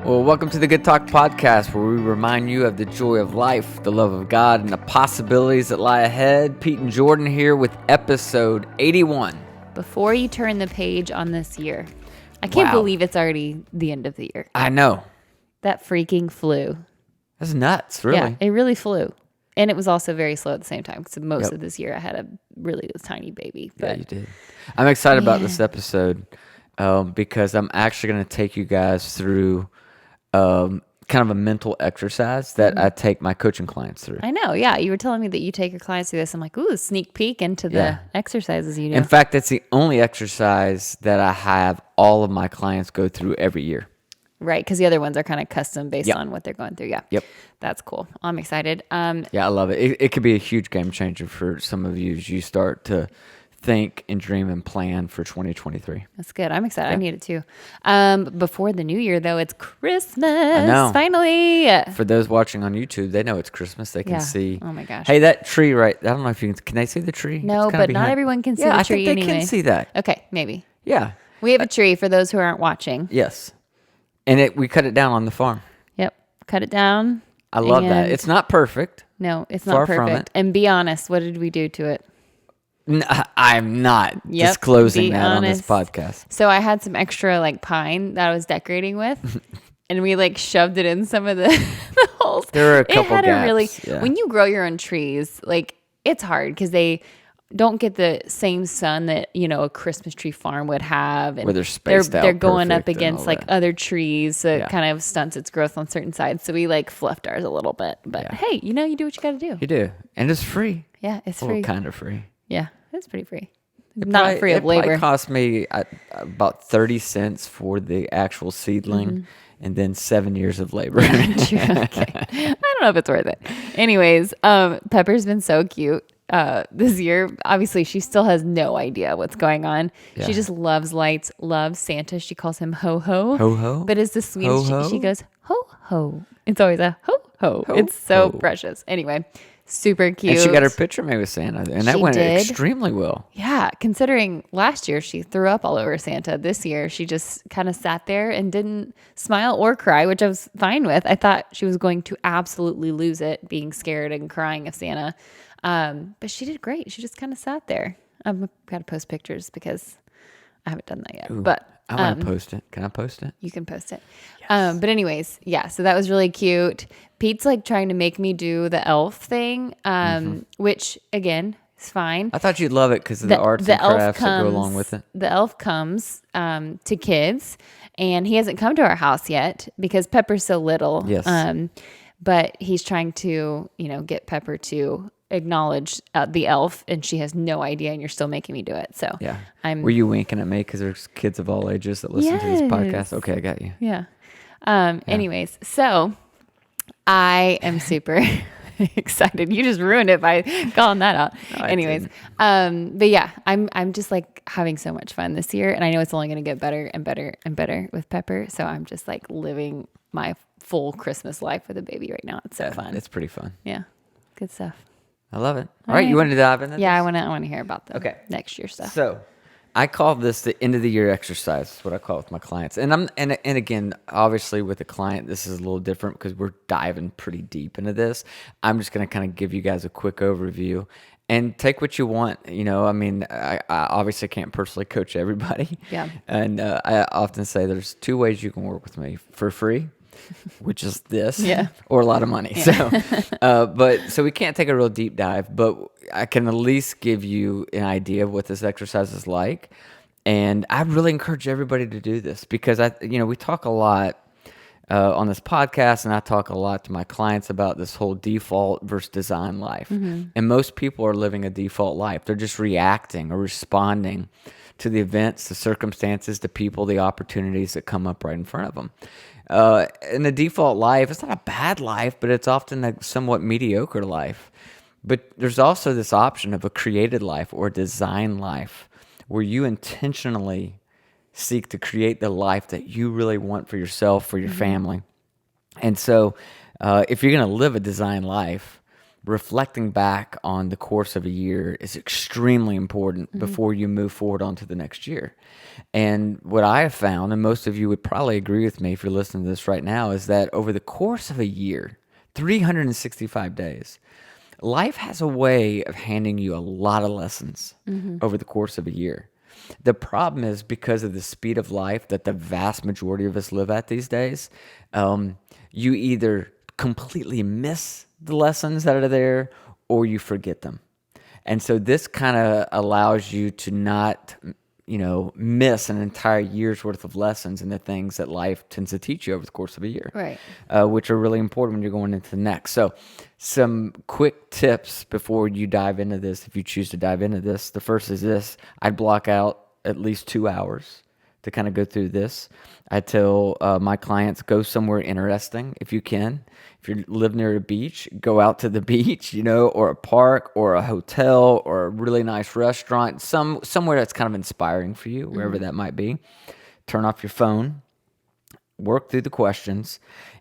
Well, welcome to the Good Talk Podcast, where we remind you of the joy of life, the love of God, and the possibilities that lie ahead. Pete and Jordan here with episode 81. Before you turn the page on this year, I can't believe it's already the end of the year. I know. That freaking flew. That's nuts, really. Yeah, it really flew. And it was also very slow at the same time, because most of this year I had a really tiny baby. But, yeah, you did. I'm excited about this episode because I'm actually going to take you guys through kind of a mental exercise that I take my coaching clients through. I know, yeah. You were telling me that you take your clients through this. I'm like, ooh, a sneak peek into the exercises you do. In fact, it's the only exercise that I have all of my clients go through every year. Right, because the other ones are kind of custom based on what they're going through. Yeah. Yep. That's cool. I'm excited. Yeah, I love it. It could be a huge game changer for some of you as you start to think and dream and plan for 2023. That's good. I'm excited. Yeah. I need it too. Before the new year, though, it's Christmas. I know. Finally. For those watching on YouTube, they know it's Christmas. They can see. Oh my gosh. Hey, that tree right. I don't know if you can they see the tree? No, but not everyone can see the tree I think they anyway. can see that. Okay, maybe. Yeah. We have a tree for those who aren't watching. Yes. And we cut it down on the farm. Yep. Cut it down. I love that. It's not perfect. No, it's Far not from perfect. it. And be honest, what did we do to it? I'm not disclosing that on this podcast. So I had some extra pine that I was decorating with, and we shoved it in some of the holes. There are a couple it had gaps. When you grow your own trees, it's hard because they don't get the same sun that a Christmas tree farm would have, and where they're spaced out. They're going up perfect against other trees, so it kind of stunts its growth on certain sides. So we fluffed ours a little bit, but hey, you do what you got to do. You do, and it's free. Yeah, it's Well, free. kind of free. Yeah, it's pretty free. Not free of labor. It cost me about 30 cents for the actual seedling, and then 7 years of labor. True. Okay. I don't know if it's worth it. Anyways, Pepper's been so cute this year. Obviously, she still has no idea what's going on. Yeah. She just loves lights, loves Santa. She calls him Ho Ho. Ho Ho? But it's the sweetest. Ho Ho? She goes, Ho Ho. It's always a Ho Ho. Ho It's so Ho. precious. Anyway, super cute. And she got her picture made with Santa, and that She went did. extremely well. Yeah, considering last year she threw up all over Santa. This year she just kind of sat there and didn't smile or cry, which I was fine with. I thought she was going to absolutely lose it, being scared and crying of Santa. But she did great. She just kind of sat there. I've got to post pictures because I haven't done that yet. Ooh, but I want to post it. Can I post it? you can post it. Yes. But anyways, yeah, so that was really cute. Pete's trying to make me do the elf thing, which again is fine. I thought you'd love it because of the arts and crafts that go along with it. The elf comes to kids, and he hasn't come to our house yet because Pepper's so little. Yes. But he's trying to, get Pepper to acknowledge the elf, and she has no idea, and you're still making me do it. So Yeah. Were you winking at me because there's kids of all ages that listen to this podcast? Okay, I got you. Yeah. Anyways, so I am super excited. You just ruined it by calling that out. No, I Anyways, but yeah, I'm just having so much fun this year, and I know it's only going to get better and better and better with Pepper. So I'm just living my full Christmas life with a baby right now. It's so fun. It's pretty fun. Yeah, good stuff. I love it. All right, you want to dive into this? Yeah, I want to hear about the next year stuff. So, I call this the end of the year exercise. That's what I call it with my clients. And again, obviously with a client, this is a little different because we're diving pretty deep into this. I'm just going to kind of give you guys a quick overview and take what you want. I obviously can't personally coach everybody. Yeah. And I often say there's two ways you can work with me: for free, which is this, or a lot of money. Yeah. So we can't take a real deep dive, but I can at least give you an idea of what this exercise is like. And I really encourage everybody to do this because we talk a lot on this podcast, and I talk a lot to my clients about this whole default versus design life. And most people are living a default life. They're just reacting or responding to the events, the circumstances, the people, the opportunities that come up right in front of them. In a default life, it's not a bad life, but it's often a somewhat mediocre life. But there's also this option of a created life or design life where you intentionally seek to create the life that you really want for yourself, for your family. And so if you're going to live a design life, reflecting back on the course of a year is extremely important before you move forward onto the next year. And what I have found, and most of you would probably agree with me if you're listening to this right now, is that over the course of a year, 365 days, life has a way of handing you a lot of lessons over the course of a year. The problem is because of the speed of life that the vast majority of us live at these days, you either completely miss the lessons that are there or you forget them. And so this kind of allows you to not, miss an entire year's worth of lessons and the things that life tends to teach you over the course of a year, Right. which are really important when you're going into the next. So some quick tips before you dive into this, if you choose to dive into this. The first is this: I'd block out at least 2 hours to kind of go through this. I tell my clients, go somewhere interesting if you can. If you live near a beach, go out to the beach, or a park or a hotel or a really nice restaurant, somewhere that's kind of inspiring for you, wherever that might be. Turn off your phone, work through the questions.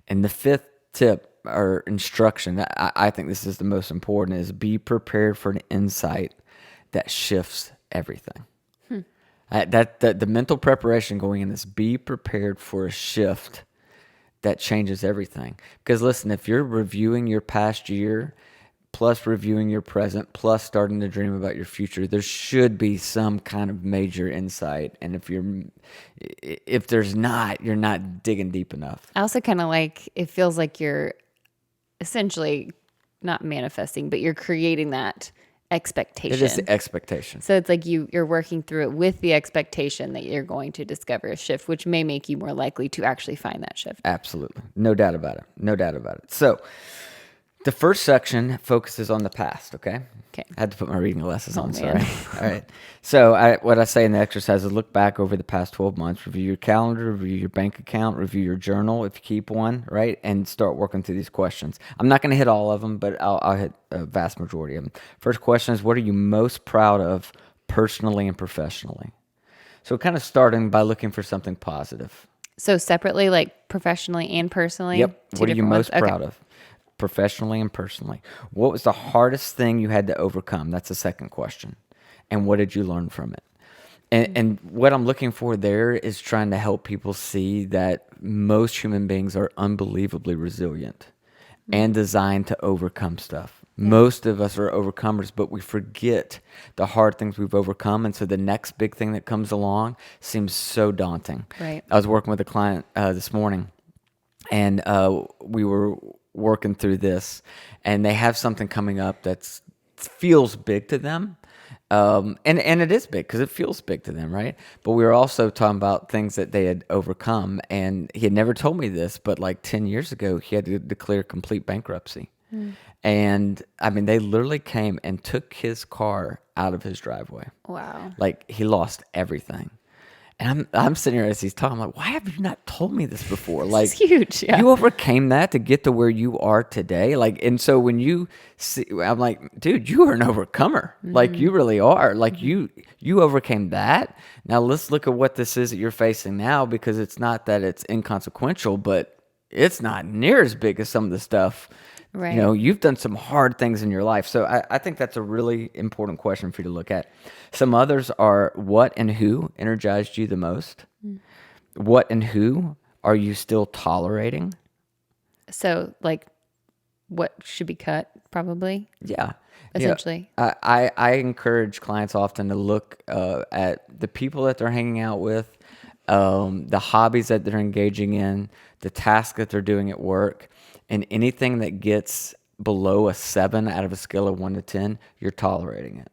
And the fifth tip or instruction, I think this is the most important, is be prepared for an insight that shifts everything. The mental preparation going in is be prepared for a shift that changes everything. Because listen, if you're reviewing your past year, plus reviewing your present, plus starting to dream about your future, there should be some kind of major insight. And if there's not, you're not digging deep enough. I also kind of like, it feels like you're essentially not manifesting, but you're creating that expectation. It is the expectation. So it's like you're working through it with the expectation that you're going to discover a shift, which may make you more likely to actually find that shift. Absolutely. No doubt about it. No doubt about it. So the first section focuses on the past, okay? Okay. I had to put my reading glasses on, man. sorry. All right. So what I say in the exercise is look back over the past 12 months, review your calendar, review your bank account, review your journal if you keep one, right? And start working through these questions. I'm not going to hit all of them, but I'll hit a vast majority of them. First question is, what are you most proud of personally and professionally? So kind of starting by looking for something positive. So separately, like professionally and personally? Yep. Two What are you different ones? most proud of? Professionally and personally. What was the hardest thing you had to overcome? That's the second question. And what did you learn from it? And what I'm looking for there is trying to help people see that most human beings are unbelievably resilient and designed to overcome stuff. Most of us are overcomers, but we forget the hard things we've overcome. And so the next big thing that comes along seems so daunting. Right. I was working with a client this morning, and we were working through this, and they have something coming up that feels big to them. And it is big because it feels big to them, right? But we were also talking about things that they had overcome, and he had never told me this, but like 10 years ago, he had to declare complete bankruptcy. And I mean, they literally came and took his car out of his driveway. Wow. Like, he lost everything. And I'm sitting here as he's talking, I'm like, why have you not told me this before? Like, It's huge. Yeah. you overcame that to get to where you are today. Like, and so when you see, I'm like, dude, you are an overcomer. Like, you really are. Like, you overcame that. Now let's look at what this is that you're facing now, because it's not that it's inconsequential, but it's not near as big as some of the stuff. Right. You've done some hard things in your life. So I think that's a really important question for you to look at. Some others are, what and who energized you the most? What and who are you still tolerating? So like what should be cut probably? Yeah. Essentially. I encourage clients often to look at the people that they're hanging out with, the hobbies that they're engaging in, the tasks that they're doing at work, and anything that gets below a 7 out of a scale of 1 to 10, you're tolerating it.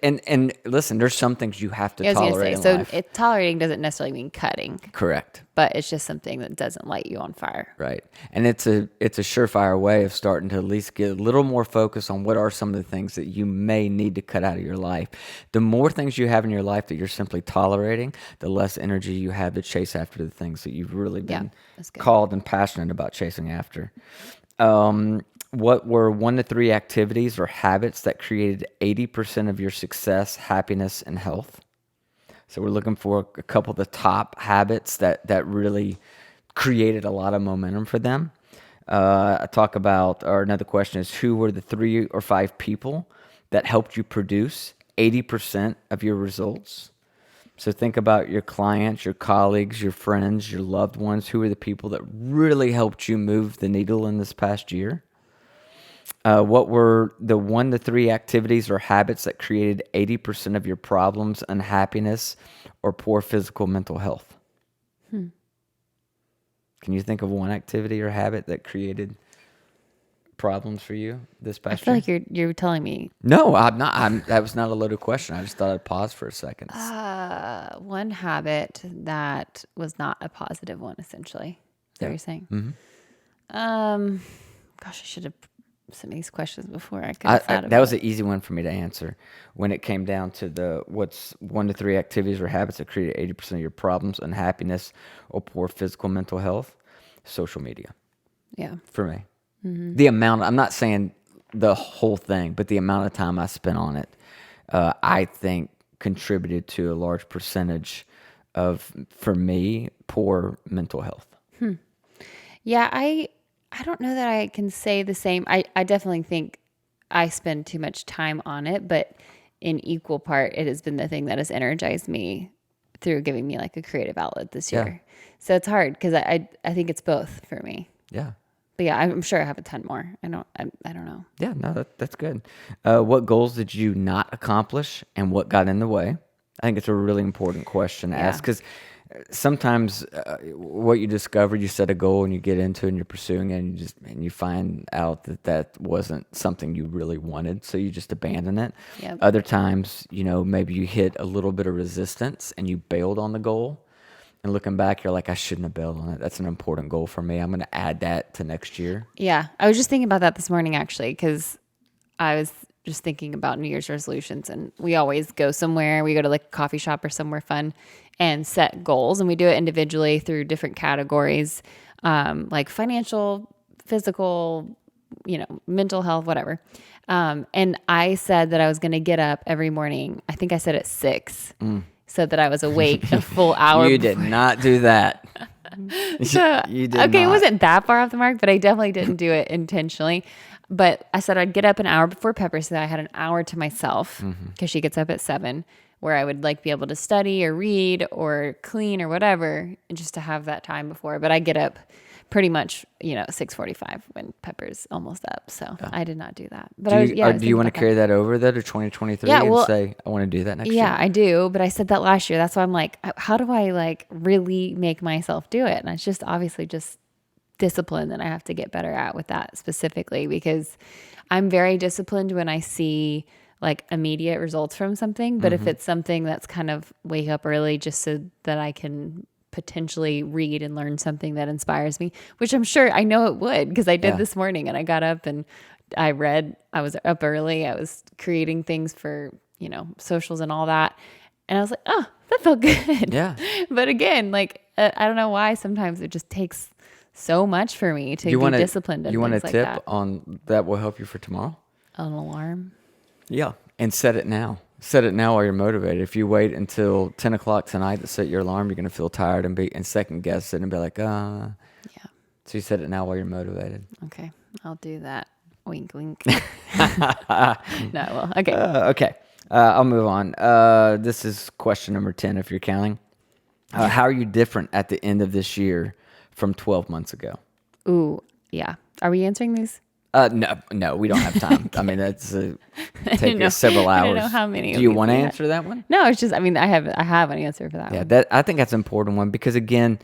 And listen, there's some things you have to I was tolerate gonna say, in life. so tolerating doesn't necessarily mean cutting, Correct. but it's just something that doesn't light you on fire. Right. And it's a surefire way of starting to at least get a little more focus on what are some of the things that you may need to cut out of your life. The more things you have in your life that you're simply tolerating, the less energy you have to chase after the things that you've really been that's good. called and passionate about chasing after. What were 1 to 3 activities or habits that created 80% of your success, happiness, and health? So we're looking for a couple of the top habits that really created a lot of momentum for them. I talk about, or another question is, who were the 3 or 5 people that helped you produce 80% of your results? So think about your clients, your colleagues, your friends, your loved ones. Who are the people that really helped you move the needle in this past year? What were the 1 to 3 activities or habits that created 80% of your problems, unhappiness, or poor physical mental health? Can you think of one activity or habit that created problems for you this I past feel year? like you're telling me No, I'm not. That was not a loaded question. I just thought I'd pause for a second. one habit that was not a positive one, essentially. Is that what Yeah. you're saying? Mm-hmm. Gosh, I should have sent me these questions before. I could have thought That about was it. an easy one for me to answer. When it came down to the what's 1 to 3 activities or habits that create 80% of your problems, unhappiness, or poor physical mental health, social media Yeah. for me. The amount, I'm not saying the whole thing, but the amount of time I spent on it, I think contributed to a large percentage of, for me, poor mental health. Yeah, I don't know that I can say the same. I definitely think I spend too much time on it, but in equal part, it has been the thing that has energized me through giving me like a creative outlet this Yeah. year. So it's hard because I think it's both for me. Yeah. But yeah, I'm sure I have a ton more. I don't know. Yeah, no, that's good. What goals did you not accomplish and what got in the way? I think it's a really important question to Yeah. ask because sometimes what you discover, you set a goal and you get into it and you're pursuing it and you find out that that wasn't something you really wanted, so you just abandon it. Yep. Other times, maybe you hit a little bit of resistance and you bailed on the goal. And looking back, you're like, I shouldn't have bailed on it. That's an important goal for me. I'm going to add that to next year. Yeah. I was just thinking about that this morning actually, because I was just thinking about New Year's resolutions, and we always go somewhere. We go to like a coffee shop or somewhere fun and set goals, and we do it individually through different categories, like financial, physical, mental health, whatever. And I said that I was going to get up every morning. I think I said at 6, so that I was awake a full hour. You did not do that. So, You did okay, it not. wasn't that far off the mark, but I definitely didn't do it intentionally. But I said I'd get up an hour before Pepper so that I had an hour to myself because she gets up at 7, where I would like be able to study or read or clean or whatever, and just to have that time before. But I get up pretty much, 6:45 when Pepper's almost up. So I did not do that. But Do I was, you, yeah, I was do you thinking want to about that. carry that over though to 2023 Yeah, and well, say, I want to do that next Yeah, year? I do. But I said that last year. That's why I'm like, how do I like really make myself do it? And it's just obviously just discipline that I have to get better at with that specifically, because I'm very disciplined when I see like immediate results from something. But if it's something that's kind of wake up early just so that I can potentially read and learn something that inspires me, which I'm sure I know it would, because I did Yeah. this morning and I got up and I read. I was up early. I was creating things for, socials and all that. And I was like, oh, that felt good. Yeah. But again, like, I don't know why sometimes it just takes so much for me to be disciplined and You want a things like tip that. on that will help you for tomorrow? An alarm. Yeah. And set it now. Set it now while you're motivated. If you wait until 10 o'clock tonight to set your alarm, you're going to feel tired and second guess it and be like, Yeah. So you set it now while you're motivated. Okay. I'll do that. Wink, wink. No, well, okay. Okay. I'll move on. This is question number 10 if you're counting. How are you different at the end of this year from 12 months ago? Ooh, yeah. Are we answering these? No, we don't have time. I mean, that's take know. us several hours. I don't know how many Do of you these want to we had. answer that one? No, it's just, I have an answer for that Yeah, one. I think that's an important one because again,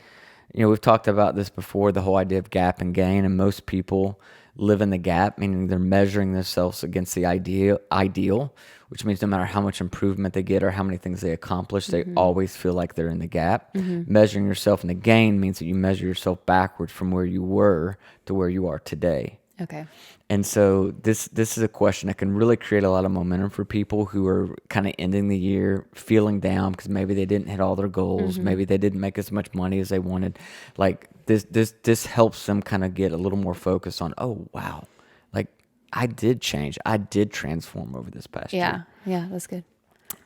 we've talked about this before, the whole idea of gap and gain, and most people live in the gap, meaning they're measuring themselves against the ideal, which means no matter how much improvement they get or how many things they accomplish, they always feel like they're in the gap. Measuring yourself in the gain means that you measure yourself backwards from where you were to where you are today. Okay. And so this is a question that can really create a lot of momentum for people who are kind of ending the year feeling down because maybe they didn't hit all their goals, maybe they didn't make as much money as they wanted. Like this helps them kind of get a little more focused on, oh wow, like I did change, I did transform over this past year. Yeah, that's good.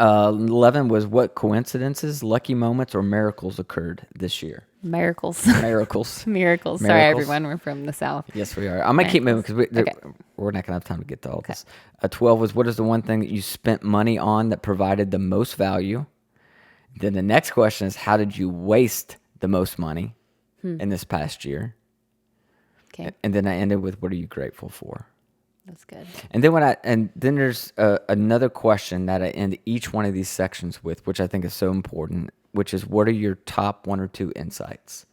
11 was what coincidences, lucky moments, or miracles occurred this year? Miracles. Miracles. Miracles. Sorry, Miracles. everyone. We're from the South. Yes, we are. I'm going to keep moving Miracles. because Okay. we're not going to have time to get to all this. 12 was what is the one thing that you spent money on that provided the most value? Then the next question is how did you waste the most money in this past year? Okay. And then I ended with what are you grateful for? That's good. And then there's another question that I end each one of these sections with, which I think is so important, which is what are your top 1 or 2 insights?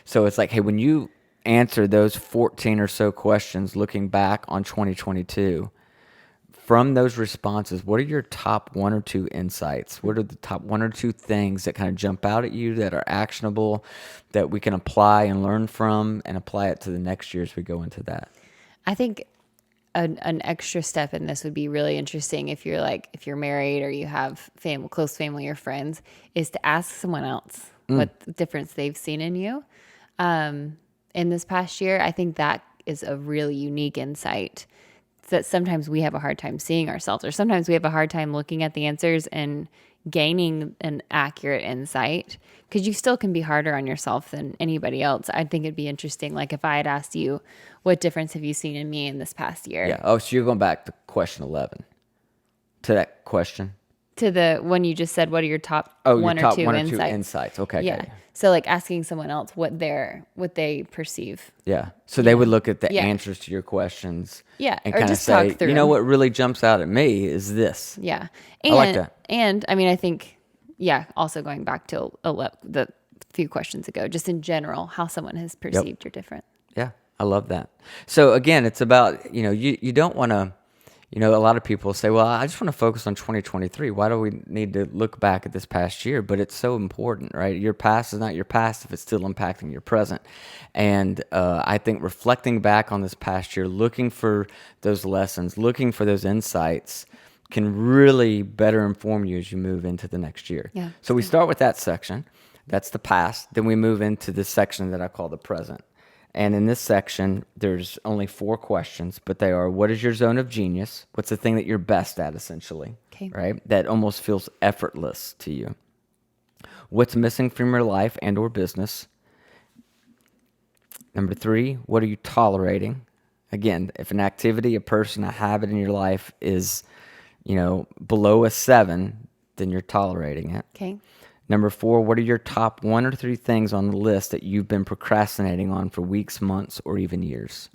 So it's like, hey, when you answer those 14 or so questions looking back on 2022, from those responses, what are your top 1 or 2 insights? What are the top 1 or 2 things that kind of jump out at you that are actionable, that we can apply and learn from and apply it to the next year as we go into that? I think an extra step in this would be really interesting if you're married or you have close family or friends, is to ask someone else what difference they've seen in you in this past year. I think that is a really unique insight that sometimes we have a hard time seeing ourselves, or sometimes we have a hard time looking at the answers and gaining an accurate insight, because you still can be harder on yourself than anybody else. I think it'd be interesting, like if I had asked you, what difference have you seen in me in this past year? Yeah. Oh, so you're going back to question 11, to that question? To the one you just said, what are your top Your one or top two 1 or insights? 2 insights. Okay. Yeah. Okay. So like asking someone else what they perceive. Yeah. So they would look at the Yeah. answers to your questions. Yeah, And or kind of just talk say, through you know them. what really jumps out at me is this. Yeah. I like that. And I mean, I think, yeah, also going back to the few questions ago, just in general, how someone has perceived you're different. Yeah, I love that. So again, it's about, you don't want to, a lot of people say, well, I just want to focus on 2023. Why do we need to look back at this past year? But it's so important, right? Your past is not your past if it's still impacting your present. And I think reflecting back on this past year, looking for those lessons, looking for those insights can really better inform you as you move into the next year. Yeah. So we start with that section. That's the past. Then we move into this section that I call the present. And in this section, there's only 4 questions, but they are, what is your zone of genius? What's the thing that you're best at, essentially? Okay. Right? That almost feels effortless to you. What's missing from your life and or business? Number 3, what are you tolerating? Again, if an activity, a person, a habit in your life is, below a 7, then you're tolerating it. Okay. Number 4, what are your top 1 or 3 things on the list that you've been procrastinating on for weeks, months, or even years?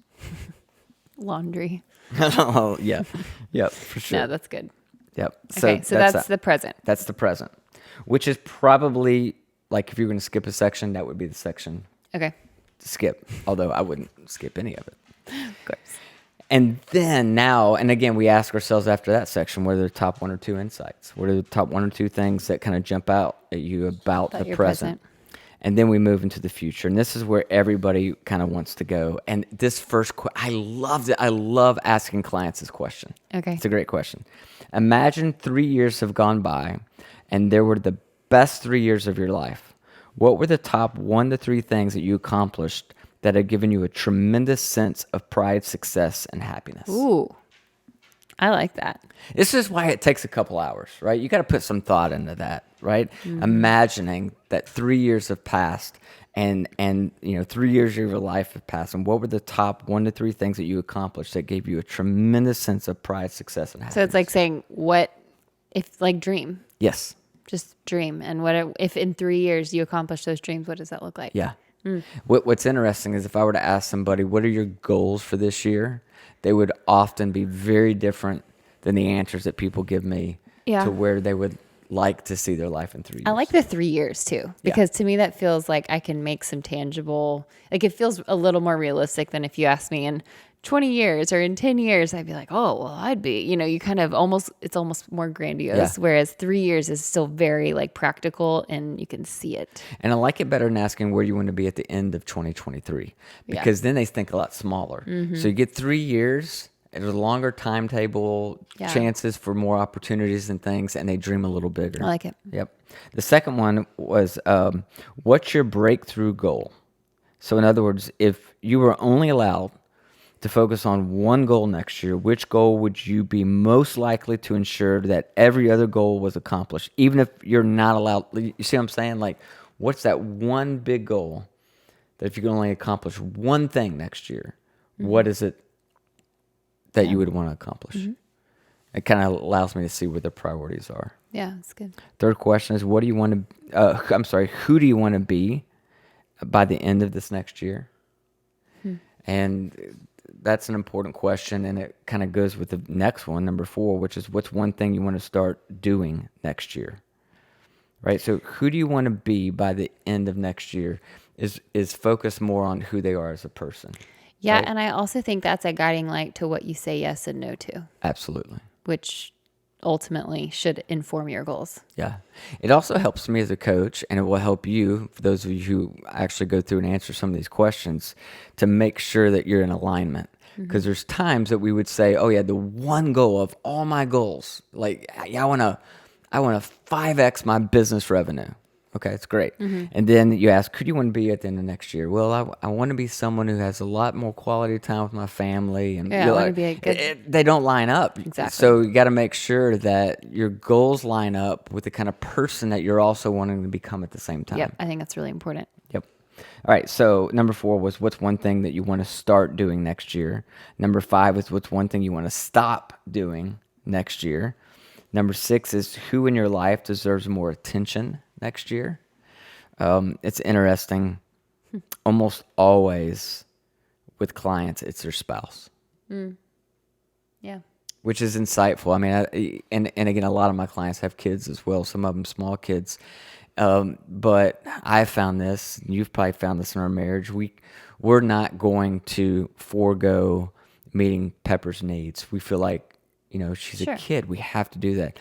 Laundry. Oh, yeah. Yep, for sure. No, that's good. Yep. Okay, so that's the present. That's the present, which is probably, like, if you're going to skip a section, that would be the section Okay. to skip, although I wouldn't skip any of it. Of course. And then now, and again, we ask ourselves after that section, what are the top 1 or 2 insights? What are the top 1 or 2 things that kind of jump out at you about the your present? And then we move into the future. And this is where everybody kind of wants to go. And this first, I loved it. I love asking clients this question. Okay. It's a great question. Imagine 3 years have gone by and there were the best 3 years of your life. What were the top 1 to 3 things that you accomplished that have given you a tremendous sense of pride, success, and happiness? Ooh, I like that. This is why it takes a couple hours, right? You got to put some thought into that, right? Imagining that 3 years have passed and 3 years of your life have passed, and what were the top 1 to 3 things that you accomplished that gave you a tremendous sense of pride, success, and happiness? So it's like saying, what if, like, dream, Yes. just dream. And if in 3 years you accomplish those dreams, what does that look like? Yeah. What's interesting is if I were to ask somebody, what are your goals for this year? They would often be very different than the answers that people give me to where they would like to see their life in 3 years. I like the 3 years too, because to me that feels like I can make some tangible, like it feels a little more realistic than if you asked me in 20 years or in 10 years, I'd be like, oh, well, I'd be, you kind of it's almost more grandiose. Yeah. Whereas 3 years is still very like practical and you can see it. And I like it better than asking where you want to be at the end of 2023, because then they think a lot smaller. So you get 3 years, there's a longer timetable, chances for more opportunities and things, and they dream a little bigger. I like it. Yep. The second one was, what's your breakthrough goal? So in other words, if you were only allowed to focus on one goal next year, which goal would you be most likely to ensure that every other goal was accomplished, even if you're not allowed? You see what I'm saying? Like, what's that one big goal that if you can only accomplish one thing next year, what is it that you would want to accomplish? It kind of allows me to see where the priorities are. Yeah, that's good. Third question is, what do you want to? Who do you want to be by the end of this next year? And that's an important question, and it kind of goes with the next one, number 4, which is what's one thing you want to start doing next year, right? So who do you want to be by the end of next year is focused more on who they are as a person. Yeah, Right? and I also think that's a guiding light to what you say yes and no to, Absolutely. which ultimately should inform your goals. Yeah. It also helps me as a coach, and it will help you, for those of you who actually go through and answer some of these questions, to make sure that you're in alignment. Because there's times that we would say, oh, yeah, the one goal of all my goals, like, yeah, I want to 5x my business revenue. Okay, it's great. And then you ask, who do you want to be at the end of next year? Well, I want to be someone who has a lot more quality time with my family. And Yeah, I you're wanna like, be a good- they don't line up. Exactly. So you got to make sure that your goals line up with the kind of person that you're also wanting to become at the same time. Yep, I think that's really important. Yep. All right. So number 4 was what's one thing that you want to start doing next year. Number 5 is what's one thing you want to stop doing next year. Number 6 is who in your life deserves more attention next year. It's interesting. Almost always with clients, it's their spouse, Yeah. which is insightful. I mean, and again, a lot of my clients have kids as well. Some of them small kids. But I found this. You've probably found this in our marriage. We're not going to forego meeting Pepper's needs. We feel like, she's Sure. a kid. We have to do that.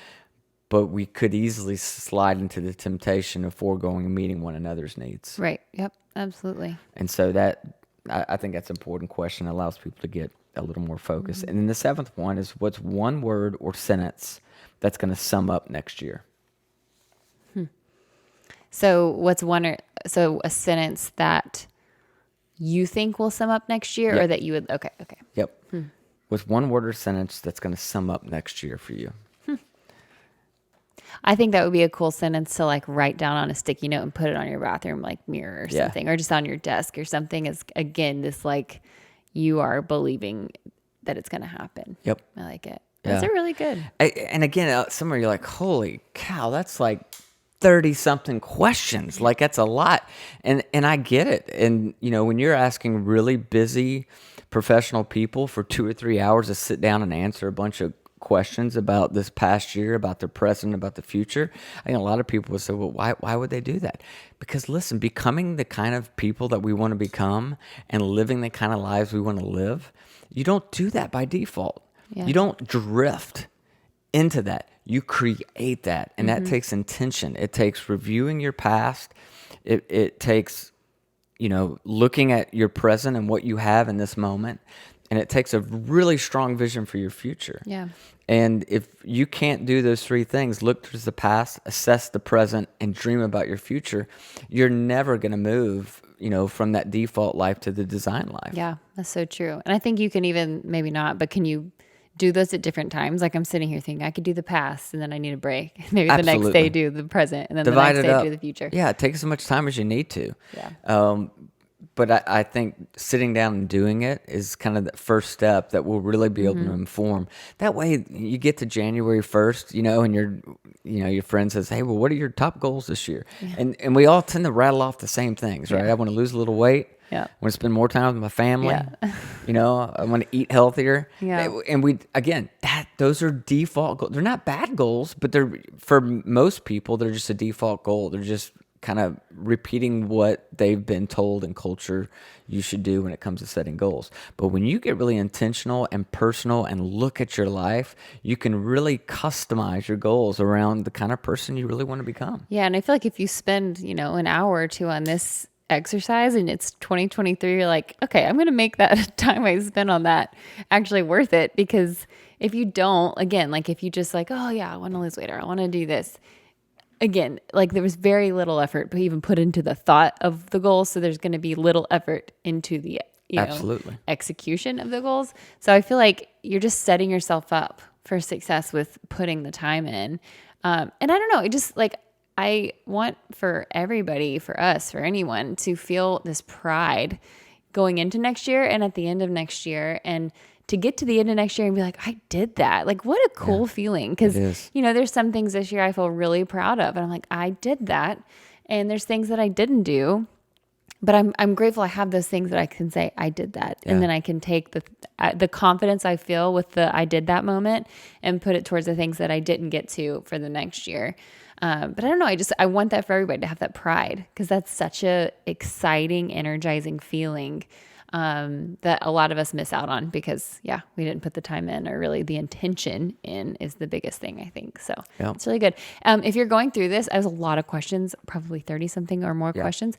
But we could easily slide into the temptation of foregoing and meeting one another's needs. Right. Yep. Absolutely. And so I think that's an important question. It allows people to get a little more focused. And then the 7th one is what's one word or sentence that's going to sum up next year? So so a sentence that you think will sum up next year, or Yep. that you would? Okay. Yep. What's one word or sentence that's going to sum up next year for you? I think that would be a cool sentence to like write down on a sticky note and put it on your bathroom like mirror or Yeah. something, or just on your desk or something. Is again this like you are believing that it's going to happen. Yep. I like it. Yeah. That's a really good. And again, somewhere you're like, holy cow, that's like 30 something questions. Like that's a lot. And I get it. And when you're asking really busy professional people for 2 or 3 hours to sit down and answer a bunch of questions about this past year, about their present, about the future, I think a lot of people would say, well, why would they do that? Because listen, becoming the kind of people that we want to become and living the kind of lives we want to live, you don't do that by default. Yeah. You don't drift into that. You create that, and that takes intention. It takes reviewing your past. It takes, looking at your present and what you have in this moment, and it takes a really strong vision for your future. Yeah. And if you can't do those 3 things, look towards the past, assess the present, and dream about your future, you're never going to move, from that default life to the design life. Yeah, that's so true. And I think you can even, maybe not, but can you do those at different times? Like I'm sitting here thinking I could do the past and then I need a break. Maybe the next Absolutely. day do the present and then Divide the it next day up. do the future. Yeah, take as much time as you need to. Yeah. But I think sitting down and doing it is kind of the first step that will really be able to inform. That way you get to January 1st, and your friend says, hey, well, what are your top goals this year? Yeah. And we all tend to rattle off the same things, right? Yeah. I want to lose a little weight. Yeah. I want to spend more time with my family. Yeah. I want to eat healthier. Yeah. And those are default goals. They're not bad goals, but for most people, they're just a default goal. They're just kind of repeating what they've been told in culture you should do when it comes to setting goals. But when you get really intentional and personal and look at your life, you can really customize your goals around the kind of person you really want to become. Yeah. And I feel like if you spend, an hour or 2 on this exercise and it's 2023, you're like, okay, I'm going to make that time I spend on that actually worth it. Because if you don't, again, like if you just like, oh yeah, I want to lose weight or I want to do this, again, like there was very little effort even put into the thought of the goal. So there's going to be little effort into the Absolutely. execution of the goals. So I feel like you're just setting yourself up for success with putting the time in. And I don't know, it just like, I want for everybody, for us, for anyone to feel this pride going into next year and at the end of next year, and to get to the end of next year and be like, I did that. Like, what a cool feeling. Because, there's some things this year I feel really proud of. And I'm like, I did that. And there's things that I didn't do. But I'm grateful I have those things that I can say, I did that. And then I can take the confidence I feel with the I did that moment and put it towards the things that I didn't get to for the next year. But I don't know. I want that for everybody to have that pride, because that's such a exciting, energizing feeling that a lot of us miss out on because, we didn't put the time in, or really the intention in is the biggest thing, I think. So it's really good. If you're going through this, I have a lot of questions, probably 30 something or more questions.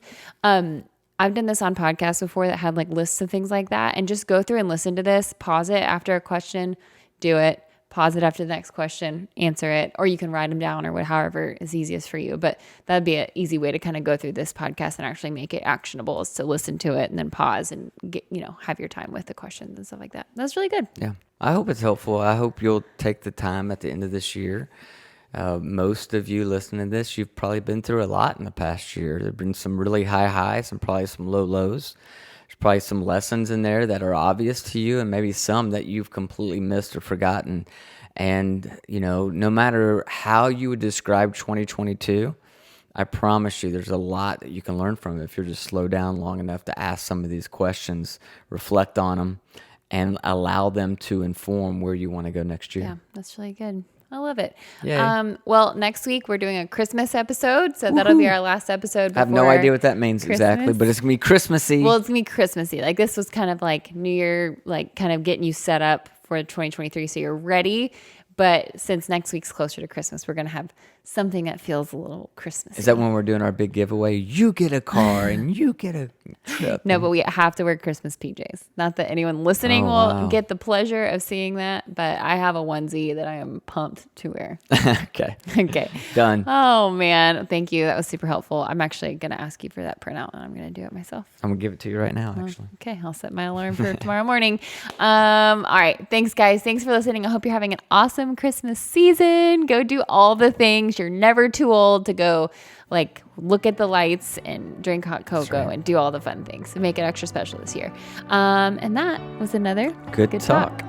I've done this on podcasts before that had like lists of things like that, and just go through and listen to this, pause it after a question, do it, pause it after the next question, answer it, or you can write them down, or however is easiest for you. But that'd be an easy way to kind of go through this podcast and actually make it actionable, is to listen to it and then pause and get, have your time with the questions and stuff like that. That's really good. Yeah. I hope it's helpful. I hope you'll take the time at the end of this year. Most of you listening to this, you've probably been through a lot in the past year. There have been some really high highs and probably some low lows. There's probably some lessons in there that are obvious to you, and maybe some that you've completely missed or forgotten. And, no matter how you would describe 2022, I promise you there's a lot that you can learn from it if you're just slow down long enough to ask some of these questions, reflect on them, and allow them to inform where you want to go next year. Yeah, that's really good. I love it. Yay. Well, next week we're doing a Christmas episode, so that'll be our last episode before I have no idea what that means Christmas. exactly, but it's going to be Christmassy. Well, it's going to be Christmassy. Like, this was kind of like New Year, like kind of getting you set up for 2023 so you're ready. But since next week's closer to Christmas, we're going to have something that feels a little Christmassy. Is that when we're doing our big giveaway? You get a car and you get a trip. No, but we have to wear Christmas PJs. Not that anyone listening will get the pleasure of seeing that, but I have a onesie that I am pumped to wear. Okay. Okay. Done. Oh, man. Thank you. That was super helpful. I'm actually going to ask you for that printout, and I'm going to do it myself. I'm going to give it to you right now, actually. Okay. I'll set my alarm for tomorrow morning. All right. Thanks, guys. Thanks for listening. I hope you're having an awesome Christmas season. Go do all the things. You're never too old to go like look at the lights and drink hot cocoa and do all the fun things and make it extra special this year. And that was another Good talk.